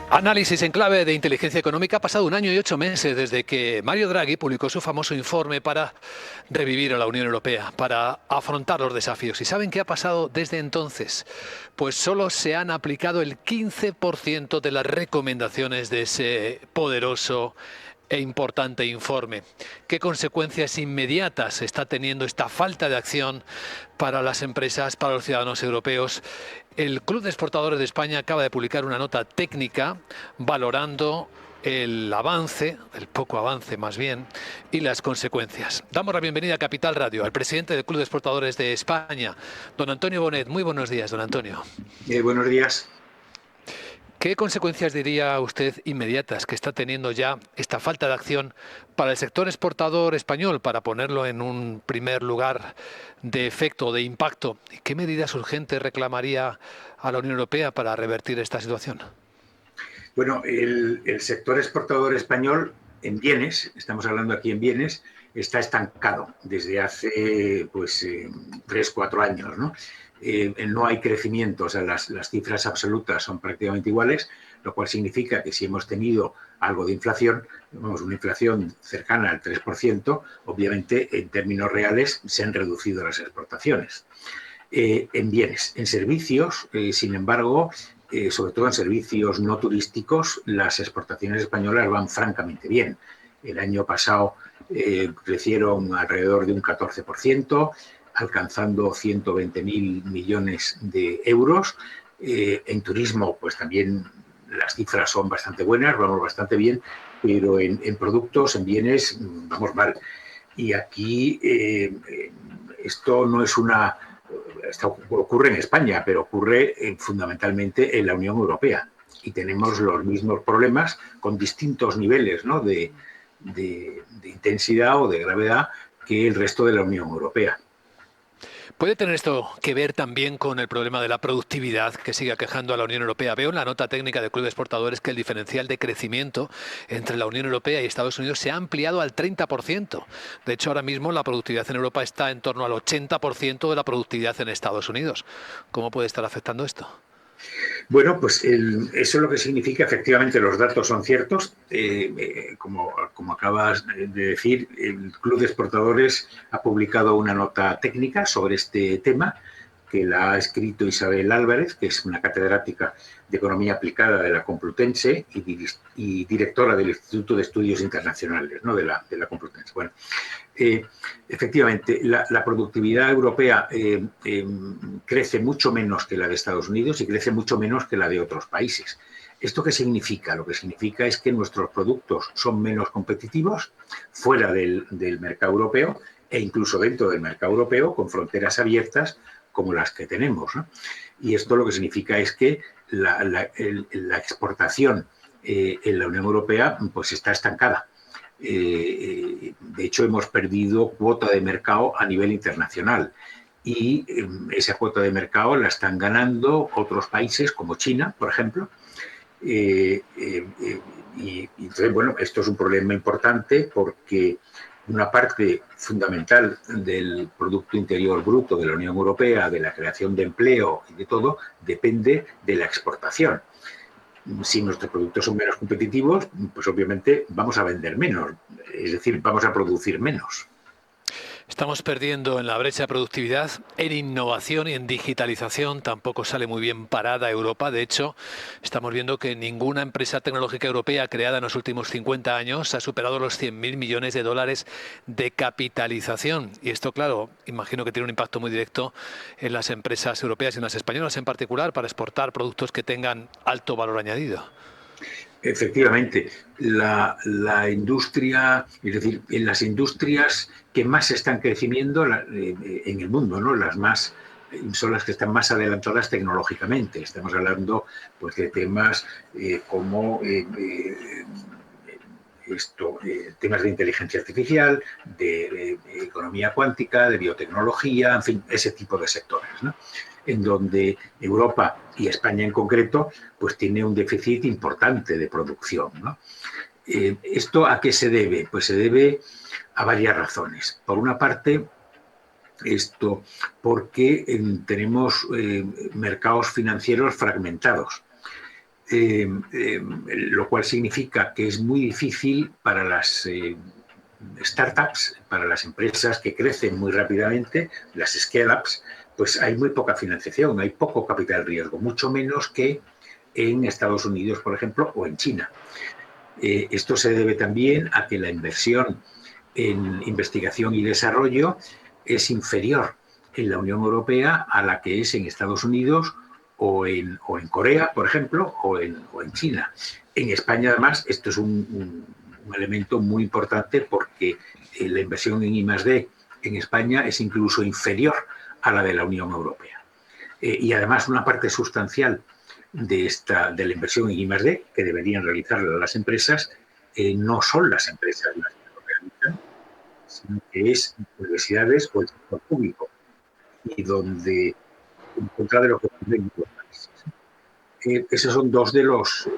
Análisis en clave de inteligencia económica. Ha pasado 1 año y 8 meses desde que Mario Draghi publicó su famoso informe para revivir a la Unión Europea, para afrontar los desafíos. ¿Y saben qué ha pasado desde entonces? Pues solo se han aplicado el 15% de las recomendaciones de ese poderoso e importante informe. ¿Qué consecuencias inmediatas está teniendo esta falta de acción para las empresas, para los ciudadanos europeos? El Club de Exportadores de España acaba de publicar una nota técnica valorando el avance, el poco avance más bien, y las consecuencias. Damos la bienvenida a Capital Radio al presidente del Club de Exportadores de España, don Antonio Bonet. Muy buenos días, don Antonio. Buenos días. ¿Qué consecuencias diría usted inmediatas que está teniendo ya esta falta de acción para el sector exportador español, para ponerlo en un primer lugar de efecto, de impacto? ¿Y qué medidas urgentes reclamaría a la Unión Europea para revertir esta situación? Bueno, el sector exportador español en bienes, estamos hablando aquí en bienes, está estancado desde hace 3, 4 años, ¿no? No hay crecimiento, o sea, las cifras absolutas son prácticamente iguales, lo cual significa que si hemos tenido algo de inflación, una inflación cercana al 3%, obviamente en términos reales se han reducido las exportaciones. En bienes. En servicios, sin embargo, sobre todo en servicios no turísticos, las exportaciones españolas van francamente bien. El año pasado crecieron alrededor de un 14%, alcanzando 120.000 millones de euros. En turismo, pues también las cifras son bastante buenas, vamos bastante bien, pero en productos, en bienes, vamos mal. Y aquí esto no es esto ocurre en España, pero ocurre fundamentalmente en la Unión Europea. Y tenemos los mismos problemas con distintos niveles, ¿no?, de intensidad o de gravedad que el resto de la Unión Europea. ¿Puede tener esto que ver también con el problema de la productividad que sigue aquejando a la Unión Europea? Veo en la nota técnica del Club de Exportadores que el diferencial de crecimiento entre la Unión Europea y Estados Unidos se ha ampliado al 30%. De hecho, ahora mismo la productividad en Europa está en torno al 80% de la productividad en Estados Unidos. ¿Cómo puede estar afectando esto? Bueno, pues eso es lo que significa, efectivamente, los datos son ciertos. Como acabas de decir, el Club de Exportadores ha publicado una nota técnica sobre este tema que la ha escrito Isabel Álvarez, que es una catedrática de Economía Aplicada de la Complutense y directora del Instituto de Estudios Internacionales, ¿no?, de la Complutense. Bueno, efectivamente, la productividad europea crece mucho menos que la de Estados Unidos y crece mucho menos que la de otros países. ¿Esto qué significa? Lo que significa es que nuestros productos son menos competitivos fuera del mercado europeo e incluso dentro del mercado europeo con fronteras abiertas como las que tenemos, ¿no? Y esto lo que significa es que la exportación en la Unión Europea pues está estancada. De hecho, hemos perdido cuota de mercado a nivel internacional y esa cuota de mercado la están ganando otros países como China, por ejemplo. Y entonces, bueno, esto es un problema importante porque una parte fundamental del Producto Interior Bruto de la Unión Europea, de la creación de empleo y de todo, depende de la exportación. Si nuestros productos son menos competitivos, pues obviamente vamos a vender menos, es decir, vamos a producir menos. Estamos perdiendo en la brecha de productividad, en innovación y en digitalización. Tampoco sale muy bien parada Europa. De hecho, estamos viendo que ninguna empresa tecnológica europea creada en los últimos 50 años ha superado los 100.000 millones de dólares de capitalización. Y esto, claro, imagino que tiene un impacto muy directo en las empresas europeas y en las españolas en particular para exportar productos que tengan alto valor añadido. Efectivamente, la industria, es decir, en las industrias que más están creciendo en el mundo, ¿no?, las más son las que están más adelantadas tecnológicamente. Estamos hablando pues de temas como temas de inteligencia artificial, de economía cuántica, de biotecnología, en fin, ese tipo de sectores, ¿no?, en donde Europa y España en concreto pues tiene un déficit importante de producción, ¿no? ¿Esto a qué se debe? Pues se debe a varias razones. Por una parte, porque tenemos mercados financieros fragmentados. lo cual significa que es muy difícil para las startups, para las empresas que crecen muy rápidamente, las scale-ups, pues hay muy poca financiación, hay poco capital riesgo, mucho menos que en Estados Unidos, por ejemplo, o en China. Esto se debe también a que la inversión en investigación y desarrollo es inferior en la Unión Europea a la que es en Estados Unidos o en Corea, por ejemplo, o en China. En España, además, esto es un elemento muy importante porque la inversión en I+D en España es incluso inferior a la de la Unión Europea. Y además una parte sustancial de la inversión en I+D que deberían realizar las empresas no son las empresas las que lo realizan, sino que es universidades o el sector público, y donde en contra de lo que ocurre en los países. Esos son dos de los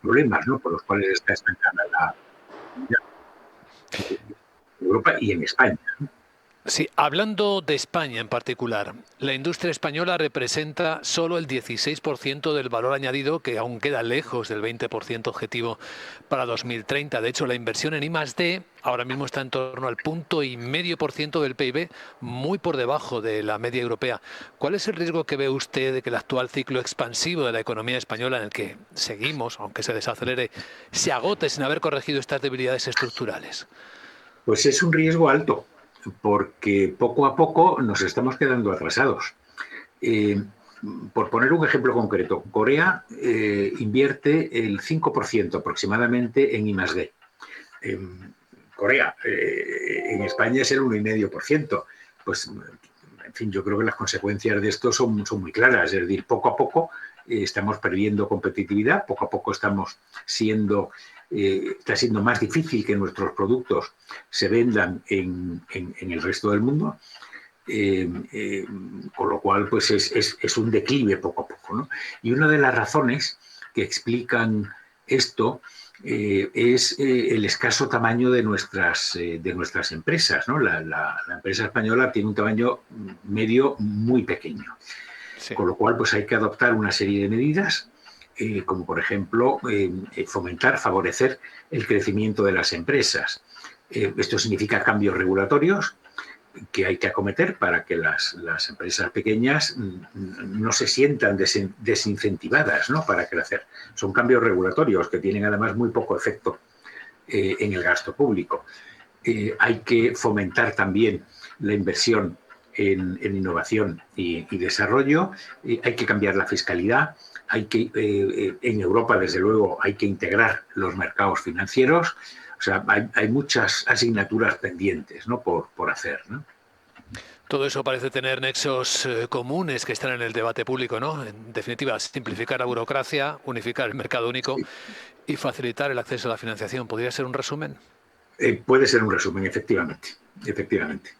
problemas, ¿no?, por los cuales está estancada la Europa y en España, ¿no? Sí, hablando de España en particular, la industria española representa solo el 16% del valor añadido, que aún queda lejos del 20% objetivo para 2030. De hecho, la inversión en I+D ahora mismo está en torno al 1,5% del PIB, muy por debajo de la media europea. ¿Cuál es el riesgo que ve usted de que el actual ciclo expansivo de la economía española, en el que seguimos, aunque se desacelere, se agote sin haber corregido estas debilidades estructurales? Pues es un riesgo alto, porque poco a poco nos estamos quedando atrasados. Eh, por poner un ejemplo concreto, Corea invierte el 5% aproximadamente en I+D. Corea, en España es el 1,5%. Pues, en fin, yo creo que las consecuencias de esto son muy claras. Es decir, poco a poco estamos perdiendo competitividad, poco a poco estamos está siendo más difícil que nuestros productos se vendan en el resto del mundo. Con lo cual, pues es un declive poco a poco, ¿no? Y una de las razones que explican esto es el escaso tamaño de nuestras empresas, ¿no? La empresa española tiene un tamaño medio muy pequeño, Sí. con lo cual pues hay que adoptar una serie de medidas, como por ejemplo favorecer el crecimiento de las empresas. Esto significa cambios regulatorios que hay que acometer para que las empresas pequeñas no se sientan desincentivadas, ¿no?, para crecer. Son cambios regulatorios que tienen además muy poco efecto en el gasto público. Hay que fomentar también la inversión en innovación y desarrollo. Hay que cambiar la fiscalidad. En Europa, desde luego, hay que integrar los mercados financieros. O sea, hay muchas asignaturas pendientes, ¿no?, por hacer, ¿no? Todo eso parece tener nexos comunes que están en el debate público, ¿no? En definitiva, simplificar la burocracia, unificar el mercado único y facilitar el acceso a la financiación. ¿Podría ser un resumen? Puede ser un resumen, efectivamente. Efectivamente.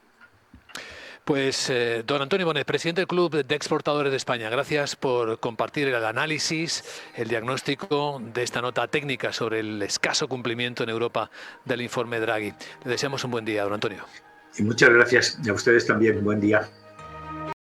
Pues, don Antonio Bonet, presidente del Club de Exportadores de España, gracias por compartir el análisis, el diagnóstico de esta nota técnica sobre el escaso cumplimiento en Europa del informe Draghi. Le deseamos un buen día, don Antonio. Y muchas gracias a ustedes también. Buen día.